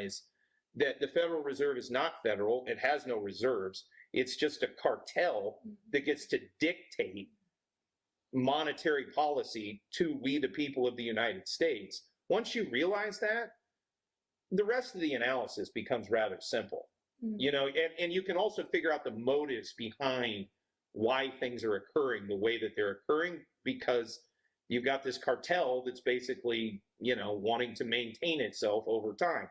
recognize that the Federal Reserve is not federal. It has no reserves. It's just a cartel that gets to dictate monetary policy to we, the people of the United States. Once you realize that, the rest of the analysis becomes rather simple. You know, and you can also figure out the motives behind why things are occurring the way that they're occurring, because you've got this cartel that's basically, you know, wanting to maintain itself over time.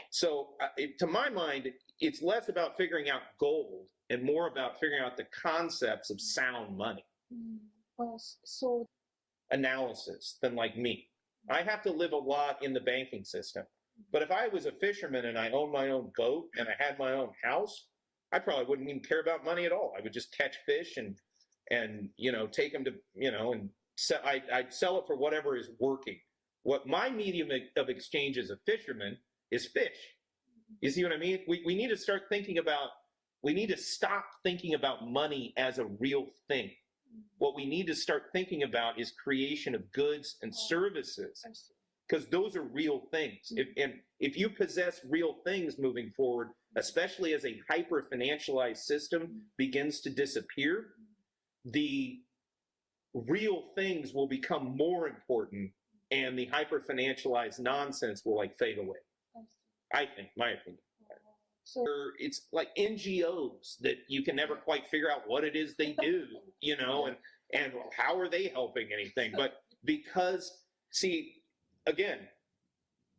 So to my mind, it's less about figuring out gold and more about figuring out the concepts of sound money. Well, so analysis than like me. I have to live a lot in the banking system. But if I was a fisherman and I owned my own boat and I had my own house, I probably wouldn't even care about money at all. I would just catch fish and you know, take them to, you know, and I'd sell it for whatever is working. What my medium of exchange as a fisherman is fish. You see what I mean? We need to start thinking about, we need to stop thinking about money as a real thing. What we need to start thinking about is creation of goods and services, because those are real things. If you possess real things moving forward, especially as a hyper-financialized system begins to disappear, the real things will become more important and the hyper-financialized nonsense will like fade away. I think, my opinion. so It's like NGOs that you can never quite figure out what it is they do, you know, and how are they helping anything. But because, see, again,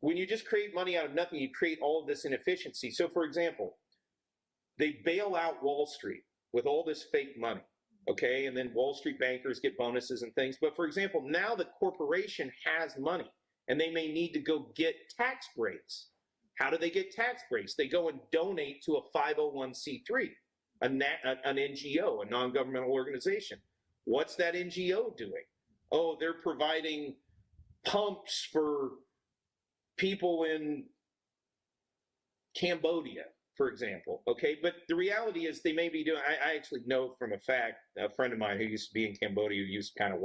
when you just create money out of nothing, you create all of this inefficiency. So, for example, they bail out Wall Street with all this fake money, okay? And then Wall Street bankers get bonuses and things. But, for example, now the corporation has money, and they may need to go get tax breaks. How do they get tax breaks? They go and donate to a 501c3, an NGO, a non-governmental organization. What's that NGO doing? Oh, they're providing pumps for people in Cambodia, for example, okay? But the reality is they may be doing, I actually know from a fact, a friend of mine who used to be in Cambodia, who used to kind of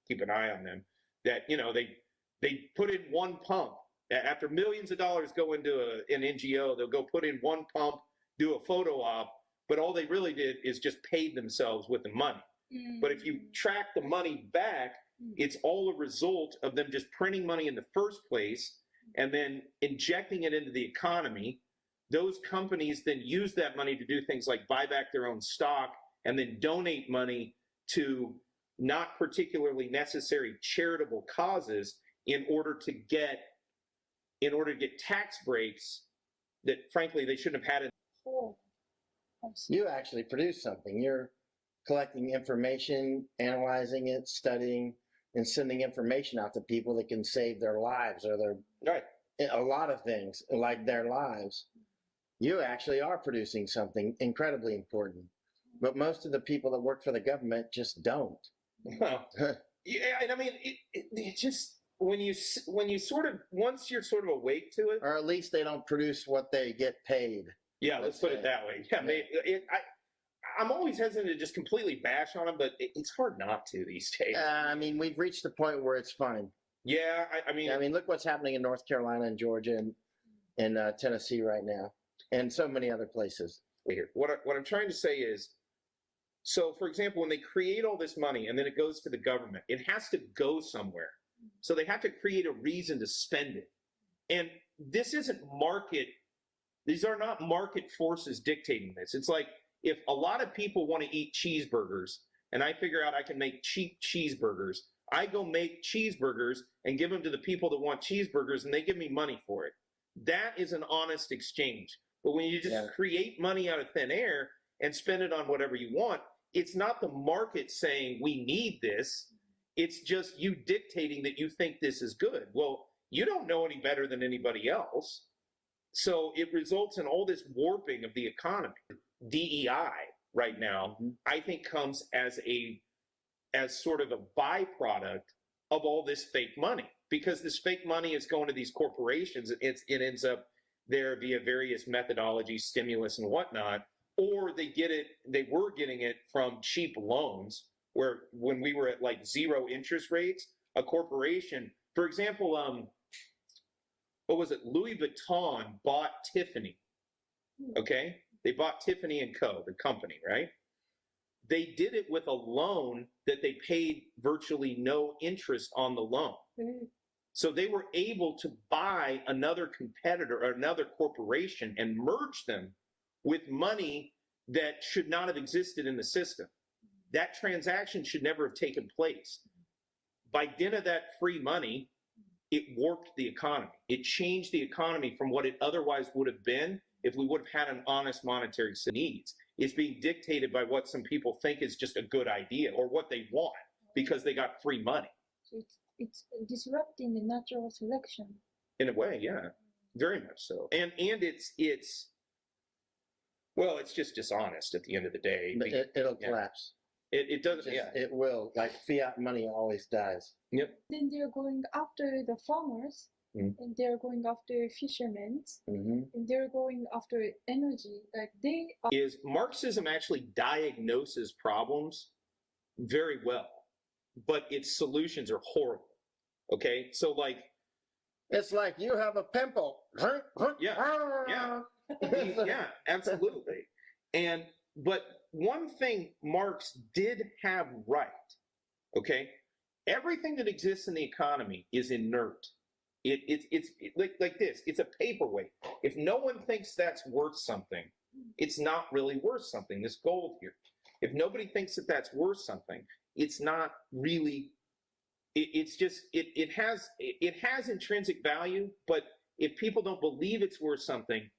keep an eye on them, that, you know, they put in one pump. After millions of dollars go into an NGO, they'll go put in one pump, do a photo op, but all they really did is just paid themselves with the money. But if you track the money back, it's all a result of them just printing money in the first place and then injecting it into the economy. Those companies then use that money to do things like buy back their own stock and then donate money to not particularly necessary charitable causes in order to get tax breaks that, frankly, they shouldn't have had. You actually produce something. You're collecting information, analyzing it, studying, and sending information out to people that can save their lives or a lot of things, like their lives. You actually are producing something incredibly important. But most of the people that work for the government just don't. Well, yeah, and I mean, it just... When you sort of, once you're sort of awake to it, or at least they don't produce what they get paid. Yeah, let's put it that way. Yeah, I'm always hesitant to just completely bash on them, but it's hard not to these days. I mean, we've reached the point where it's fine. Yeah, I mean, look what's happening in North Carolina and Georgia and Tennessee right now, and so many other places. What I'm trying to say is, so for example, when they create all this money and then it goes to the government, it has to go somewhere. So they have to create a reason to spend it. And this isn't market, these are not market forces dictating this. It's like if a lot of people want to eat cheeseburgers and I figure out I can make cheap cheeseburgers, I go make cheeseburgers and give them to the people that want cheeseburgers and they give me money for it. That is an honest exchange. But when you just create money out of thin air and spend it on whatever you want, it's not the market saying we need this. It's just you dictating that you think this is good. Well, you don't know any better than anybody else. So it results in all this warping of the economy. DEI right now, I think, comes as sort of a byproduct of all this fake money, because this fake money is going to these corporations. It ends up there via various methodologies, stimulus and whatnot, or they were getting it from cheap loans, where when we were at like 0 interest rates, a corporation, for example, what was it? Louis Vuitton bought Tiffany. Okay, they bought Tiffany and Co., the company, right? They did it with a loan that they paid virtually no interest on the loan. So they were able to buy another competitor or another corporation and merge them with money that should not have existed in the system. That transaction should never have taken place. By dint of that free money, it warped the economy. It changed the economy from what it otherwise would have been if we would have had an honest monetary needs. It's being dictated by what some people think is just a good idea or what they want because they got free money. So it's disrupting the natural selection. In a way, yeah, very much so. And it's well, it's just dishonest at the end of the day. But it'll collapse. It doesn't. Yeah, It will. Like fiat money always dies. Yep. Then they're going after the farmers, and they're going after fishermen, and they're going after energy. Like they are. Is Marxism actually diagnoses problems very well, but its solutions are horrible. Okay, so like, it's like you have a pimple. Yeah, yeah, absolutely. But one thing Marx did have right, okay, everything that exists in the economy is inert. It's like this. It's a paperweight. If no one thinks that's worth something, it's not really worth something. This gold here. If nobody thinks that that's worth something, it's not really. It's just it has intrinsic value, but if people don't believe it's worth something,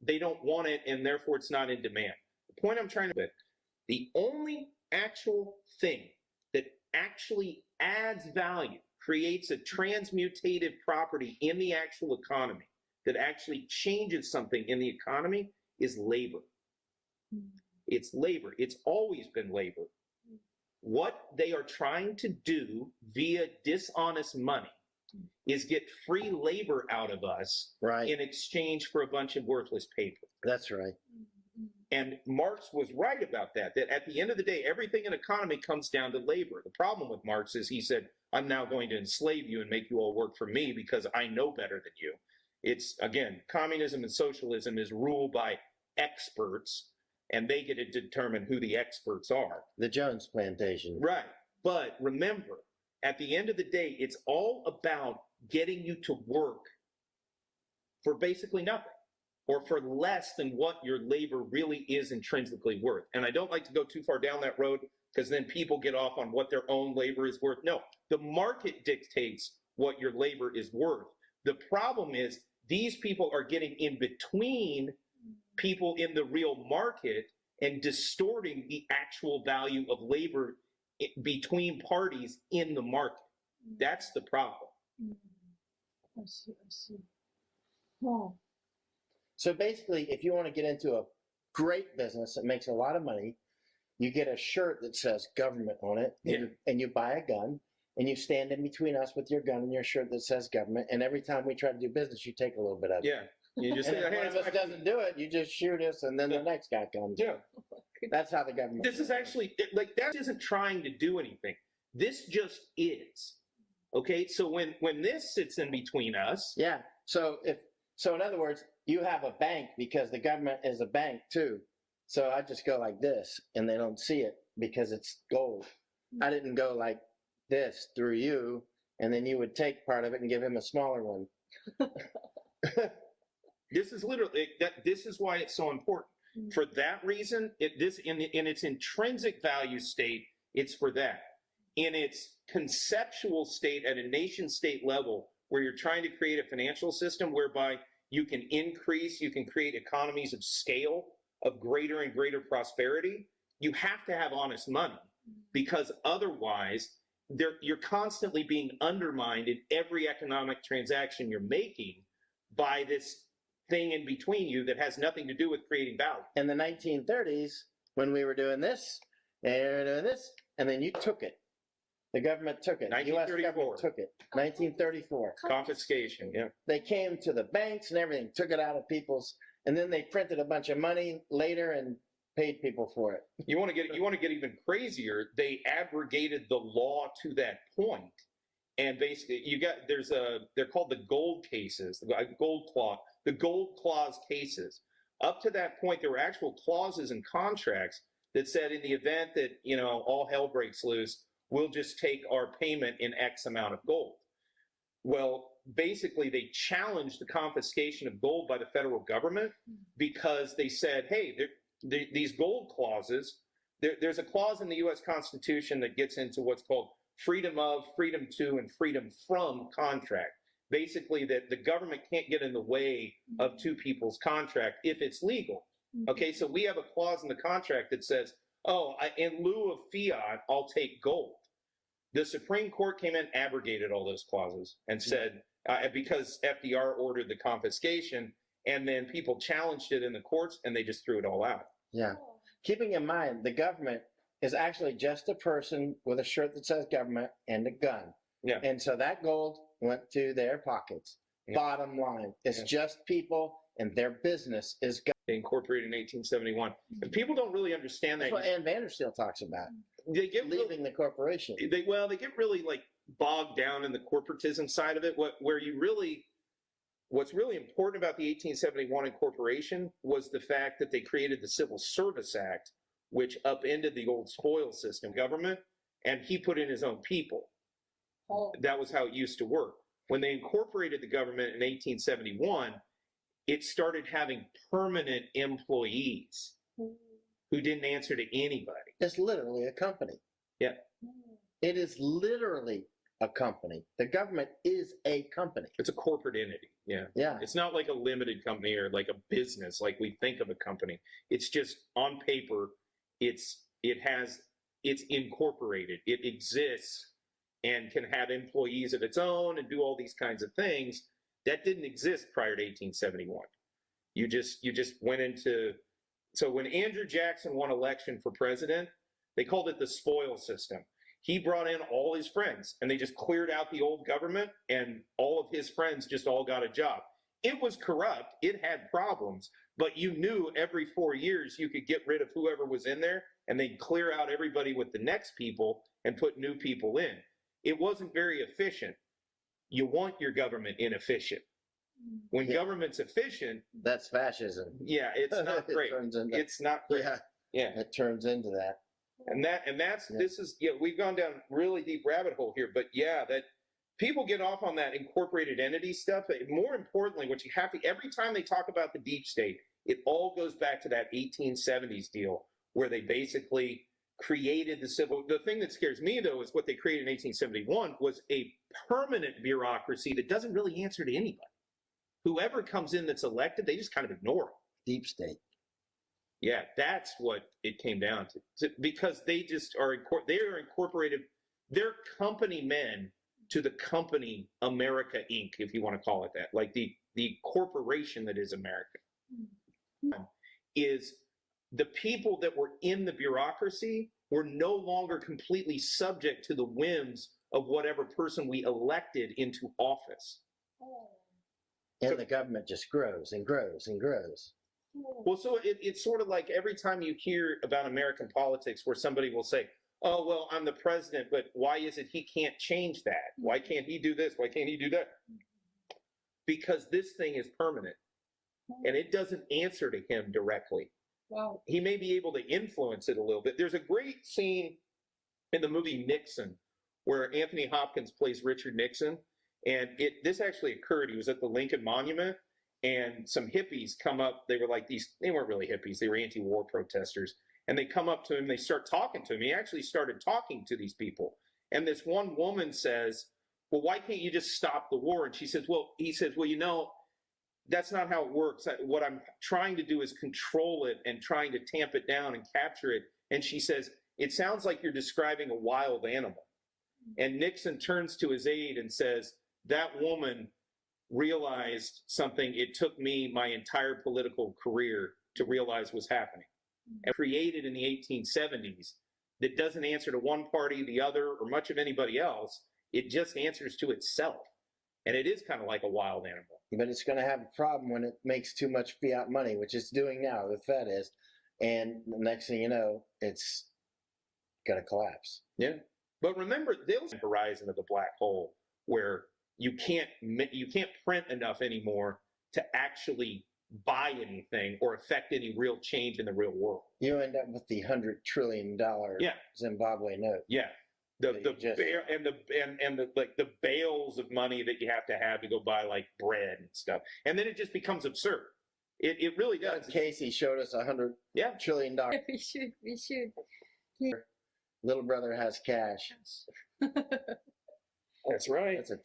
they don't want it, and therefore it's not in demand. The point I'm trying to make, the only actual thing that actually adds value, creates a transmutative property in the actual economy, that actually changes something in the economy, is labor. It's labor. It's always been labor. What they are trying to do via dishonest money is get free labor out of us in exchange for a bunch of worthless paper. That's right. And Marx was right about that, that at the end of the day, everything in economy comes down to labor. The problem with Marx is he said, I'm now going to enslave you and make you all work for me because I know better than you. It's, again, communism and socialism is ruled by experts, and they get to determine who the experts are. The Jones Plantation. Right. But remember, at the end of the day, it's all about getting you to work for basically nothing, or for less than what your labor really is intrinsically worth. And I don't like to go too far down that road because then people get off on what their own labor is worth. No, the market dictates what your labor is worth. The problem is these people are getting in between people in the real market and distorting the actual value of labor between parties in the market. That's the problem. I see. Oh. So basically, if you want to get into a great business that makes a lot of money, you get a shirt that says government on it, and you buy a gun, and you stand in between us with your gun and your shirt that says government, and every time we try to do business, you take a little bit of it. Yeah. You just and say, if one of us doesn't do it, you just shoot us, and then the next guy comes. Yeah. That's how the government. This is actually, like, that isn't trying to do anything. This just is. Okay? So when this sits in between us. Yeah. So in other words, you have a bank because the government is a bank too. So I just go like this, and they don't see it because it's gold. I didn't go like this through you, and then you would take part of it and give him a smaller one. This is literally this is why it's so important. For that reason, in its intrinsic value state, it's for that. In its conceptual state at a nation state level, where you're trying to create a financial system whereby you can create economies of scale of greater and greater prosperity, you have to have honest money, because otherwise you're constantly being undermined in every economic transaction you're making by this thing in between you that has nothing to do with creating value. In the 1930s, when we were doing this, they were doing this, and then you took it. The government took it. The U.S. government took it. 1934. Confiscation, yeah. They came to the banks and everything, took it out of people's, and then they printed a bunch of money later and paid people for it. You want to get even crazier? They abrogated the law to that point And basically, they're called the gold cases, the gold clause cases. Up to that point, there were actual clauses and contracts that said in the event that, all hell breaks loose, we'll just take our payment in X amount of gold. Well, basically, they challenged the confiscation of gold by the federal government because they said, hey, these gold clauses, there's a clause in the U.S. Constitution that gets into what's called freedom of, freedom to, and freedom from contract. Basically, that the government can't get in the way of two people's contract if it's legal. Okay, so we have a clause in the contract that says, in lieu of fiat, I'll take gold. The Supreme Court came in, abrogated all those clauses, and said, because FDR ordered the confiscation, and then people challenged it in the courts, and they just threw it all out. Yeah. Keeping in mind, the government is actually just a person with a shirt that says government and a gun. Yeah. And so that gold went to their pockets. Yeah. Bottom line, it's just people, and their business is government. They incorporated in 1871. And people don't really understand that. That's what Ann Vandersteel talks about. They get leaving the corporation. They get really bogged down in the corporatism side of it. What's really important about the 1871 incorporation was the fact that they created the Civil Service Act, which upended the old spoils system government, and he put in his own people. That was how it used to work. When they incorporated the government in 1871, it started having permanent employees who didn't answer to anybody. It's literally a company. Yeah. It is literally a company. The government is a company. It's a corporate entity. Yeah. Yeah. It's not like a limited company or like a business like we think of a company. It's just on paper, it's incorporated. It exists and can have employees of its own and do all these kinds of things. That didn't exist prior to 1871. You just went into, so when Andrew Jackson won election for president, they called it the spoil system. He brought in all his friends and they just cleared out the old government, and all of his friends just all got a job. It was corrupt. It had problems, but you knew every 4 years you could get rid of whoever was in there and they'd clear out everybody with the next people and put new people in. It wasn't very efficient. You want your government inefficient. When government's efficient, that's fascism. Yeah, it's not great. It's not great. Yeah, it turns into that. We've gone down really deep rabbit hole here, but that people get off on that incorporated entity stuff. More importantly, what you have to, every time they talk about the deep state, it all goes back to that 1870s deal where they basically created the thing that scares me, though, is what they created in 1871 was a permanent bureaucracy that doesn't really answer to anybody. Whoever comes in that's elected, they just kind of ignore them. Deep state. Yeah, that's what it came down to. Because they just are incorporated, they're company men to the company America Inc., if you want to call it that, like the corporation that is America. Is the people that were in the bureaucracy were no longer completely subject to the whims of whatever person we elected into office. And the government just grows and grows and grows. Well, so it's sort of like every time you hear about American politics where somebody will say, oh, well, I'm the president, but why is it he can't change that? Why can't he do this? Why can't he do that? Because this thing is permanent, and it doesn't answer to him directly. Wow. He may be able to influence it a little bit. There's a great scene in the movie Nixon where Anthony Hopkins plays Richard Nixon, and this actually occurred. He was at the Lincoln Monument, and some hippies come up. They were like they weren't really hippies. They were anti-war protesters. And they come up to him. They start talking to him. He actually started talking to these people. And this one woman says, well, why can't you just stop the war? And he says, well, that's not how it works. What I'm trying to do is control it and trying to tamp it down and capture it. And she says, it sounds like you're describing a wild animal. And Nixon turns to his aide and says, that woman realized something it took me my entire political career to realize was happening. And created in the 1870s that doesn't answer to one party, the other, or much of anybody else. It just answers to itself. And it is kind of like a wild animal. But it's going to have a problem when it makes too much fiat money, which it's doing now, the Fed is. And the next thing you know, it's going to collapse. Yeah. But remember, the horizon of the black hole where you can't print enough anymore to actually buy anything or affect any real change in the real world. You end up with the $100 trillion Zimbabwe note. Yeah. The bales of money that you have to go buy like bread and stuff. And then it just becomes absurd. It really does. Casey showed us $100 trillion. We should. Little brother has cash. That's right. That's a